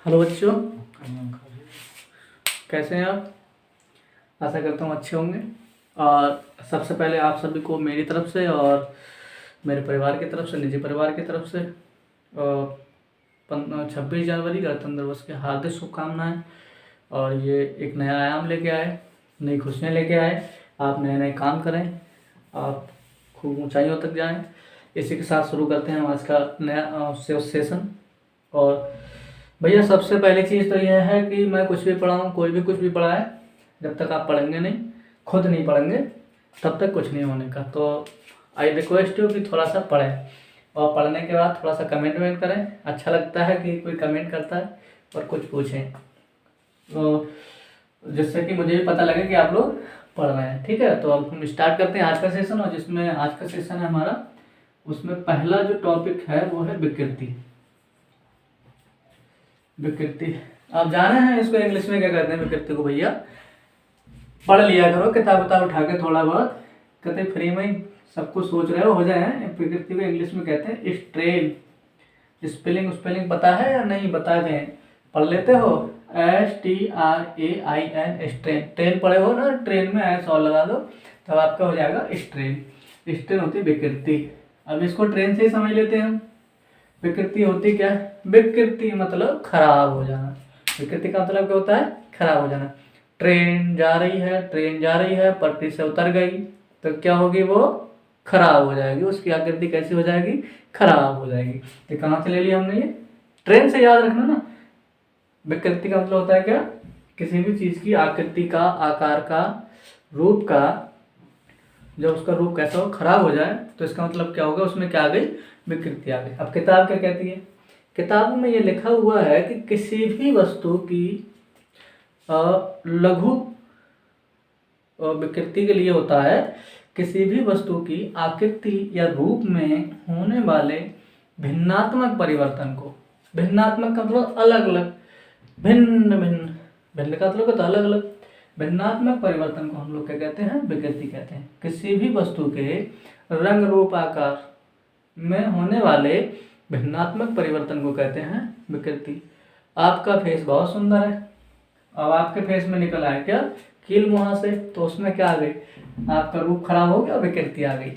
Hello बच्चों, कैसे हैं आप। आशा करता हूँ अच्छे होंगे। और सबसे पहले आप सभी को मेरी तरफ से और मेरे परिवार की तरफ से, निजी परिवार की तरफ से 26 जनवरी गणतंत्र दिवस की हार्दिक शुभकामनाएं। और ये एक नया आयाम लेके आए, नई खुशियाँ लेके आए। आप नए नए काम करें, आप खूब ऊंचाइयों तक जाएं। इसी के साथ शुरू करते हैं हम आज का नया सेशन। और भैया सबसे पहली चीज़ तो यह है कि मैं कुछ भी पढ़ाऊँ, कोई भी कुछ भी पढ़ाए, जब तक आप पढ़ेंगे नहीं, खुद नहीं पढ़ेंगे, तब तक कुछ नहीं होने का। तो आई रिक्वेस्ट यू कि थोड़ा सा पढ़ें, और पढ़ने के बाद थोड़ा सा कमेंट वेमेंट करें। अच्छा लगता है कि कोई कमेंट करता है और कुछ पूछें, तो जिससे कि मुझे भी पता लगे कि आप लोग पढ़ रहे हैं। ठीक है, तो अब हम स्टार्ट करते हैं आज का सेशन। और जिसमें आज का सेशन है हमारा, उसमें पहला जो टॉपिक है वो है विकृति। विकृति आप जाने हैं इसको इंग्लिश में क्या कहते हैं विकृति को भैया? पढ़ लिया करो किताब उताब उठा के थोड़ा बहुत, कहते फ्री में ही सब कुछ सोच रहे हो जाए। विकृति को इंग्लिश में कहते हैं स्ट्रेन। स्पेलिंग पता है या नहीं बता दें? पढ़ लेते हो? STRAIN strain. ट्रेन पढ़े हो ना, ट्रेन में ऐसा और लगा दो तब आपका हो जाएगा स्ट्रेन। स्ट्रेन होती है विकृति। अब इसको ट्रेन से ही समझ लेते हैं हम। विकृति होती क्या है? विकृति मतलब खराब हो जाना। विकृति का मतलब क्या होता है? खराब हो जाना। ट्रेन जा रही है, पटरी से उतर गई तो क्या होगी? वो खराब हो जाएगी। उसकी आकृति कैसी हो जाएगी? खराब हो जाएगी। तो कहाँ से ले लिया हमने ये? ट्रेन से। याद रखना ना, विकृति का मतलब होता है क्या? किसी भी चीज की आकृति का, आकार का, रूप का, जब उसका रूप कैसा हो, खराब हो जाए, तो इसका मतलब क्या होगा? उसमें क्या आ गई? विकृति आ गई। अब किताब क्या कहती है? किताब में ये लिखा हुआ है कि किसी भी वस्तु की लघु विकृति के लिए होता है किसी भी वस्तु की आकृति या रूप में होने वाले भिन्नात्मक परिवर्तन को। भिन्नात्मक का मतलब अलग अलग, भिन्न भिन्न। भिन्न का मतलब होता है अलग अलग। भिन्नात्मक परिवर्तन को हम लोग क्या कहते हैं? विकृति कहते हैं। किसी भी वस्तु के रंग रूप आकार में होने वाले भिन्नात्मक परिवर्तन को कहते हैं विकृति। आपका फेस बहुत सुंदर है, अब आपके फेस में निकल आया क्या? कील मुहासे, तो उसमें क्या आ गई? आपका रूप खराब हो गया, विकृति आ गई।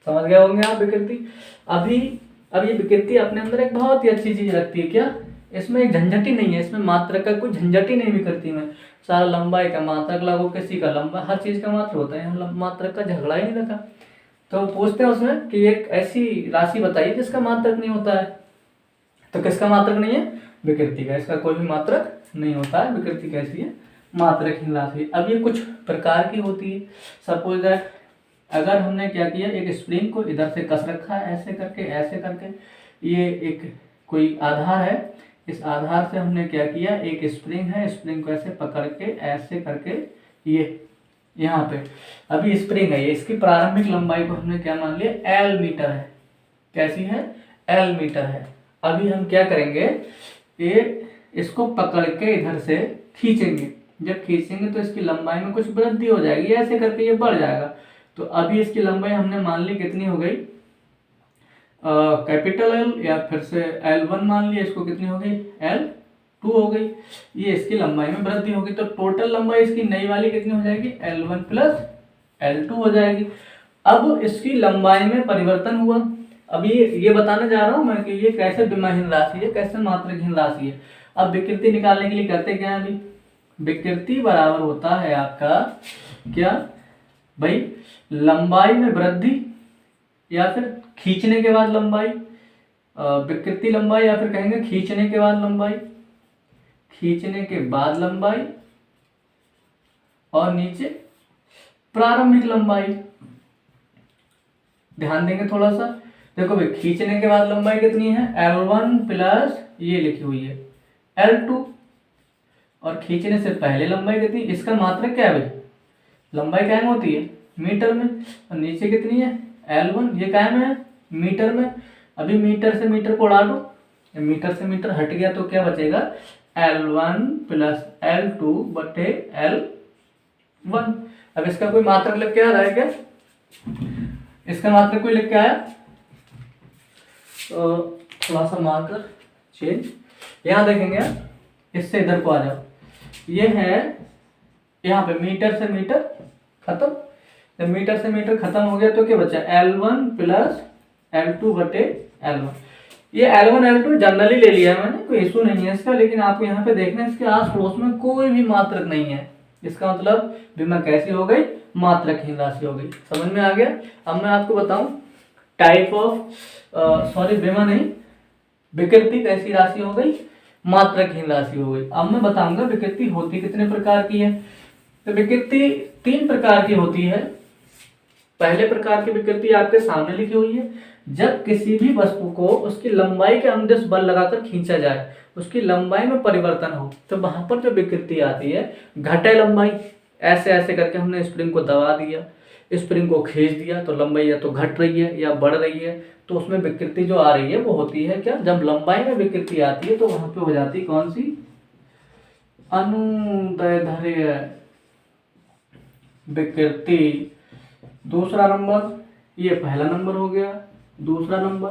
समझ गए होंगे आप विकृति। अब ये विकृति अपने अंदर एक बहुत ही अच्छी चीज रखती है। क्या? इसमें एक झंझट ही नहीं है, इसमें मात्रक का कोई झंझट ही नहीं विकृति में। सारा लंबाई का मात्रक लागू, किसी का लंबा, हर चीज का मात्र होता है, मात्रक का झगड़ा ही नहीं रखा। तो पूछते हैं उसमें कि एक ऐसी राशि बताइए जिसका मात्रक नहीं होता है। तो किसका मात्रक नहीं है? विकृति का। इसका कोई भी मात्रक नहीं होता है। विकृति कैसी है? मात्रकहीन राशि। अब ये कुछ प्रकार की होती है। सपोज दैट अगर हमने क्या किया, एक स्प्रिंग को इधर से कस रखा है, ऐसे करके ये एक कोई आधार है। इस आधार से हमने क्या किया, एक स्प्रिंग है, स्प्रिंग को ऐसे पकड़ के ऐसे करके ये यहाँ पे, अभी स्प्रिंग है ये, इसकी प्रारंभिक लंबाई को हमने क्या मान लिया? L मीटर है। कैसी है? L मीटर है। अभी हम क्या करेंगे, ये इसको पकड़ के इधर से खींचेंगे। जब खींचेंगे तो इसकी लंबाई में कुछ वृद्धि हो जाएगी, ऐसे करके ये बढ़ जाएगा। तो अभी इसकी लंबाई हमने मान ली कितनी हो गई? कैपिटल L, या फिर से L1 मान लिया, इसको कितनी हो गई? L2 हो गई। ये इसकी लंबाई में वृद्धि होगी, तो टोटल लंबाई इसकी नई वाली कितनी हो जाएगी? L1 प्लस L2 हो जाएगी। अब इसकी लंबाई में परिवर्तन हुआ। अभी ये बताने जा रहा हूं मैं कि ये कैसे विमाहीन राशि है, कैसे मात्रकहीन राशि है। अब विकृति निकालने के लिए करते क्या है? अभी विकृति बराबर होता है आपका क्या भाई? लंबाई में वृद्धि या फिर खींचने के बाद लंबाई, विकृति लंबाई, या फिर कहेंगे खींचने के बाद लंबाई, खींचने के बाद लंबाई, और नीचे प्रारंभिक लंबाई। ध्यान देंगे थोड़ा सा, देखो भाई, खींचने के बाद लंबाई कितनी है? L1 प्लस ये लिखी हुई है L2, और खींचने से पहले लंबाई कितनी? इसका मात्रक क्या है भाई? लंबाई कायम होती है मीटर में, और नीचे कितनी है? L1, ये कायम है मीटर में। अभी मीटर से मीटर को उड़ा दो, मीटर से मीटर हट गया तो क्या बचेगा? L1 प्लस L2 बटे L1। अब इसका कोई मात्रक लिख के आ रहा है क्या? इसका मात्रक कोई लिख के आया? तो थोड़ा सा मार्कर चेंज। यहाँ देखेंगे आप, इससे इधर को आ जाओ, ये है यहाँ पे मीटर से मीटर खत्म। जब मीटर से मीटर खत्म हो गया तो क्या बचा, L1 प्लस L2 बटे L1। ये L1 L2 जनरली ले लिया है मैंने, कोई इशू नहीं है इसका, लेकिन आपको यहाँ पे देखना है इसके आस पड़ोस में कोई भी मात्रक नहीं है, इसका मतलब विमा कैसी हो गई, मात्रकहीन राशि हो गई। समझ में आ गया। अब मैं आपको बताऊं टाइप ऑफ विमा नहीं, विकृति कैसी राशि हो गई, मात्रकहीन राशि हो गई। अब मैं बताऊंगा विकृति होती कितने प्रकार की है। तो विकृति 3 प्रकार की होती है। पहले प्रकार की विकृति आपके सामने लिखी हुई है, जब किसी भी वस्तु को उसकी लंबाई के अनुदिश बल लगाकर खींचा जाए, उसकी लंबाई में परिवर्तन हो, तो वहां पर जो विकृति आती है घटे लंबाई, ऐसे ऐसे करके हमने स्प्रिंग को दबा दिया, स्प्रिंग को खींच दिया, तो लंबाई या तो घट रही है या बढ़ रही है, तो उसमें विकृति जो आ रही है वो होती है क्या, जब लंबाई में विकृति आती है तो वहां पे हो जाती कौन सी, अनुदैर्ध्य विकृति। दूसरा नंबर, ये पहला नंबर हो गया। दूसरा नंबर,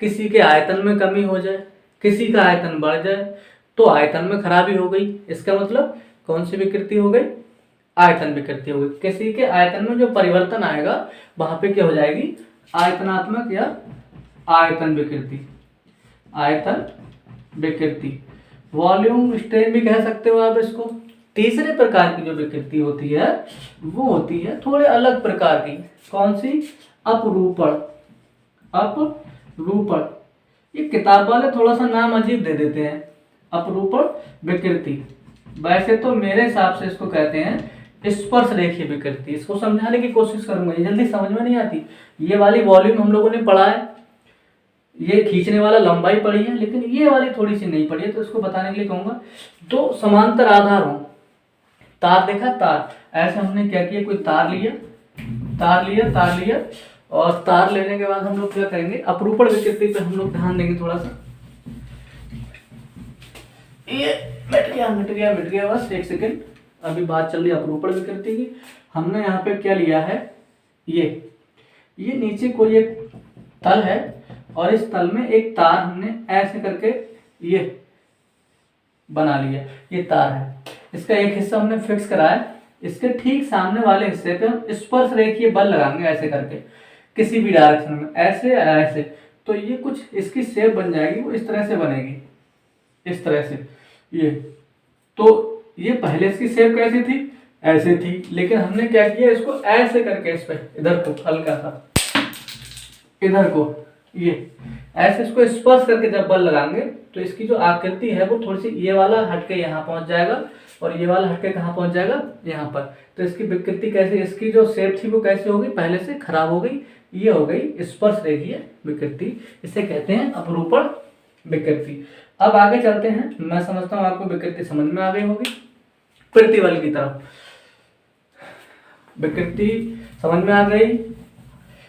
किसी के आयतन में कमी हो जाए, किसी का आयतन बढ़ जाए तो आयतन में खराबी हो गई, इसका मतलब कौन सी विकृति हो गई, आयतन विकृति हो गई। किसी के आयतन में जो परिवर्तन आएगा वहां पे क्या हो जाएगी, आयतनात्मक या आयतन विकृति, आयतन विकृति। वॉल्यूम स्ट्रेन भी कह सकते हो आप इसको। तीसरे प्रकार की जो विकृति होती है वो होती है थोड़े अलग प्रकार की, कौन सी, अपरूपण। अपरूपण, ये किताब वाले थोड़ा सा नाम अजीब दे देते हैं, अपरूपण विकृति। वैसे तो मेरे हिसाब से इसको कहते हैं स्पर्श रेखीय विकृति। इसको समझाने की कोशिश करूंगा, ये जल्दी समझ में नहीं आती। ये वाली वॉल्यूम हम लोगों ने पढ़ा है, ये खींचने वाला लंबाई पढ़ी है, लेकिन ये वाली थोड़ी सी नहीं पढ़ी है, तो इसको बताने के लिए कहूंगा। तो समांतर आधार हो, तार देखा, तार, ऐसे हमने क्या किया, कोई तार लिया, तार लिया, तार लिया, और तार लेने के बाद हम लोग क्या करेंगे, अपरूपण विकृति पे हम लोग ध्यान देंगे थोड़ा सा। ये मिट गया बस, एक सेकेंड। अभी बात चल रही है अपरूपण विकृति की। हमने यहाँ पे क्या लिया है, ये नीचे कोई एक तल है और इस तल में एक तार हमने ऐसे करके ये बना लिया, ये तार है। इसका एक हिस्सा हमने फिक्स करा है, इसके ठीक सामने वाले हिस्से पे हम स्पर्श रेखीय बल लगाएंगे ऐसे करके, किसी भी डायरेक्शन में, ऐसे ऐसे। तो ये कुछ इसकी शेप बन जाएगी, वो इस तरह से बनेगी, इस तरह से। ये तो ये पहले इसकी शेप कैसी थी, ऐसे थी, लेकिन हमने क्या किया, इसको ऐसे करके इस पे इधर को हल्का सा इधर को, ये ऐसे इसको स्पर्श करके जब बल लगाएंगे तो इसकी जो आकृति है वो थोड़ी सी, ये वाला हटके यहाँ पहुंच जाएगा और ये वाला हटके कहाँ पहुंच जाएगा, यहाँ पर। तो इसकी विकृति कैसे, इसकी जो शेप थी वो कैसे हो गई, पहले से खराब हो गई, ये हो गई स्पर्श रेखीय विकृति, इसे कहते हैं अपरूपण विकृति। अब आगे चलते हैं, मैं समझता हूँ आपको विकृति समझ में आ गई होगी। प्रतिबल की तरफ, विकृति समझ में आ गई।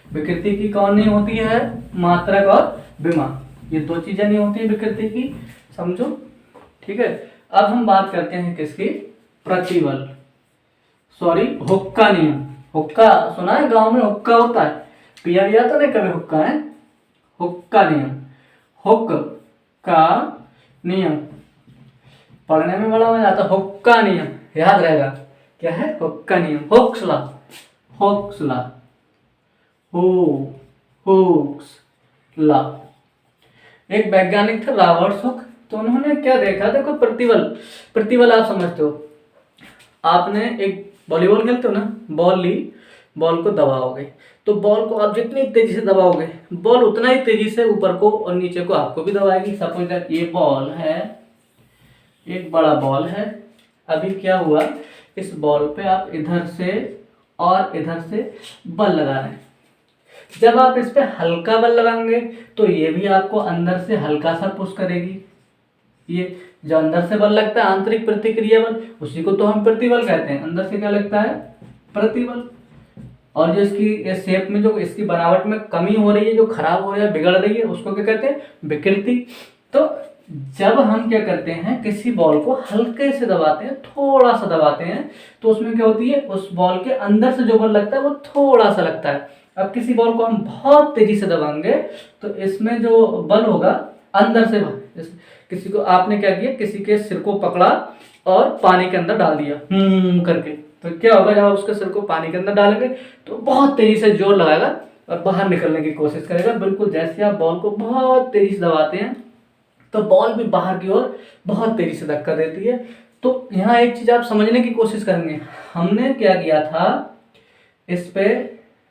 विकृति की कौन नहीं होती है, मात्रक और विमा, ये 2 चीजें नहीं होती है विकृति की, समझो, ठीक है। अब हम बात करते हैं किसकी, प्रतिबल, सॉरी हुक्का नियम। हुक्का सुना है, गांव में हुक्का होता है, पिया लिया तो नहीं कभी हुक्का, है हुक्का नियम, हुक का नियम, पढ़ने में बड़ा मजा आता है। हुक्का नियम याद रहेगा, क्या है, हुक्का नियम, Hooke's law, Hooke's law, Hooke's law. एक वैज्ञानिक थे रॉबर्ट हुक, तो उन्होंने क्या देखा, देखो प्रतिबल आप समझते हो, आपने एक वॉलीबॉल खेलते हो ना, बॉल ली, बॉल को दबाओगे, तो बॉल को आप जितनी तेजी से दबाओगे बॉल उतना ही तेजी से ऊपर को और नीचे को आपको भी दबाएगी। सपोज दैट ये बॉल है, एक बड़ा बॉल है, अभी क्या हुआ, इस बॉल पे आप इधर से और इधर से बल लगा रहे हैं। जब आप इस पे हल्का बल लगाएंगे तो ये भी आपको अंदर से हल्का सा पुश करेगी। ये जो अंदर से बल लगता है आंतरिक प्रतिक्रिया बल, उसी को तो हम प्रतिबल कहते हैं। अंदर से क्या लगता है, प्रतिबल। और जो इसकी शेप में जो इसकी बनावट में कमी हो रही है, जो खराब हो रही है, बिगड़ रही है, उसको क्या कहते हैं, विकृति। तो जब हम क्या करते हैं, किसी बॉल को हल्के से दबाते हैं, थोड़ा सा दबाते हैं, तो उसमें क्या होती है, उस बॉल के अंदर से जो बल लगता है वो थोड़ा सा लगता है। अब किसी बॉल को हम बहुत तेजी से दबाएंगे तो इसमें जो बल होगा अंदर से जैसे किसी को आपने क्या किया, किसी के सिर को पकड़ा और पानी के अंदर डाल दिया करके, तो क्या होगा, जब आप उसके सिर को पानी के अंदर डालेंगे तो बहुत तेजी से जोर लगाएगा और बाहर निकलने की कोशिश करेगा। बिल्कुल जैसे आप बॉल को बहुत तेजी से दबाते हैं तो बॉल भी बाहर की ओर बहुत तेजी से धक्का देती है। तो यहाँ एक चीज आप समझने की कोशिश करेंगे, हमने क्या किया था, इस पे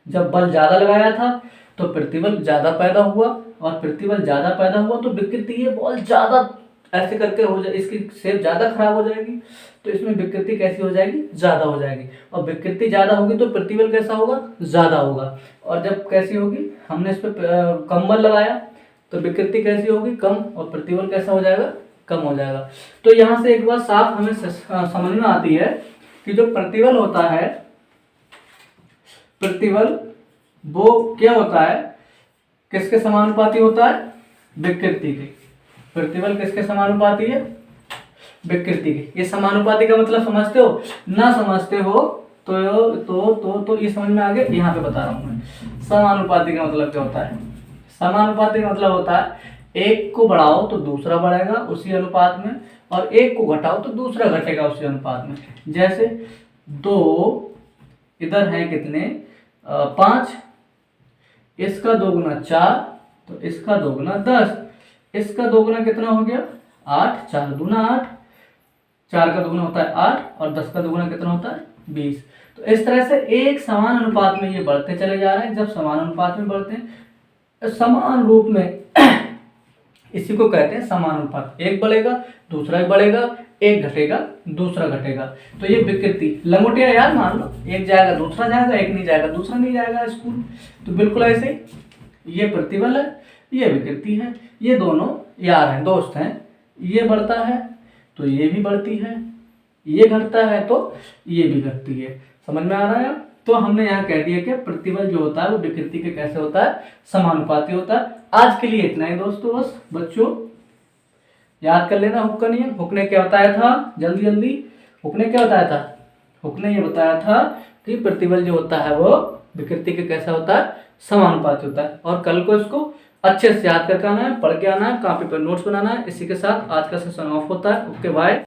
जब बल ज्यादा लगाया था तो प्रतिबल ज्यादा पैदा हुआ, और प्रतिबल ज्यादा पैदा हुआ तो विकृति, ये बॉल ज्यादा ऐसे करके हो जाए, इसकी शेप ज्यादा खराब हो जाएगी, तो इसमें विकृति कैसी हो जाएगी, ज्यादा हो जाएगी। और विकृति ज्यादा होगी तो प्रतिबल कैसा होगा, ज्यादा होगा। और जब कैसी होगी, हमने इस पर कम बल लगाया तो विकृति कैसी होगी, कम, और प्रतिबल कैसा हो जाएगा, कम हो जाएगा। तो यहाँ से एक बात साफ हमें समझ में आती है कि जो प्रतिबल होता है, प्रतिबल वो क्या होता है, किसके समानुपाती होता है, विकृति के। प्रतिबल किसके समानुपाती है, विकृति के। ये समानुपाती का मतलब समझते हो, ना समझते हो तो ये समझ में आ गया। यहाँ पे बता रहा हूँ मैं, समानुपाती का मतलब क्या होता है। समानुपाती का मतलब होता है एक को बढ़ाओ तो दूसरा बढ़ेगा उसी अनुपात में, और एक को घटाओ तो दूसरा घटेगा उसी अनुपात में। जैसे 2 इधर है कितने, 5, इसका 2 गुना 4, तो इसका 2 गुना 10, इसका 2 गुना कितना हो गया, 8, 4 दूना 8, 4 का 2 गुना होता है 8, और 10 का 2 गुना कितना होता है, 20। तो इस तरह से एक समान अनुपात में ये बढ़ते चले जा रहे हैं। जब समान अनुपात में बढ़ते हैं, समान रूप में इसी को कहते हैं समानुपात। एक बढ़ेगा दूसरा बढ़ेगा, एक घटेगा दूसरा घटेगा। तो ये विकृति लंगोटिया यार, मान लो एक जाएगा दूसरा जाएगा, एक नहीं जाएगा दूसरा नहीं जाएगा स्कूल। तो बिल्कुल ऐसे ही ये प्रतिबल है, ये विकृति है, ये दोनों यार हैं, दोस्त हैं। ये बढ़ता है तो ये भी बढ़ती है, ये घटता है तो ये भी घटती है। समझ में आ रहा है। तो हमने यहाँ कह दिया कि प्रतिबल जो होता है वो विकृति के कैसे होता है, समानुपाती होता है। आज के लिए इतना ही दोस्तों, बस बच्चों याद कर लेना हुक का नियम। हुक ने क्या बताया था, जल्दी जल्दी, हुक ने क्या बताया था, हुक ने ये बताया था कि प्रतिबल जो होता है वो विकृति के कैसा होता है, समानुपाती होता है। और कल को इसको अच्छे से याद करके आना है, पढ़ के आना है, कॉपी पर नोट्स बनाना है। इसी के साथ आज का सेशन ऑफ होता है। Okay bye.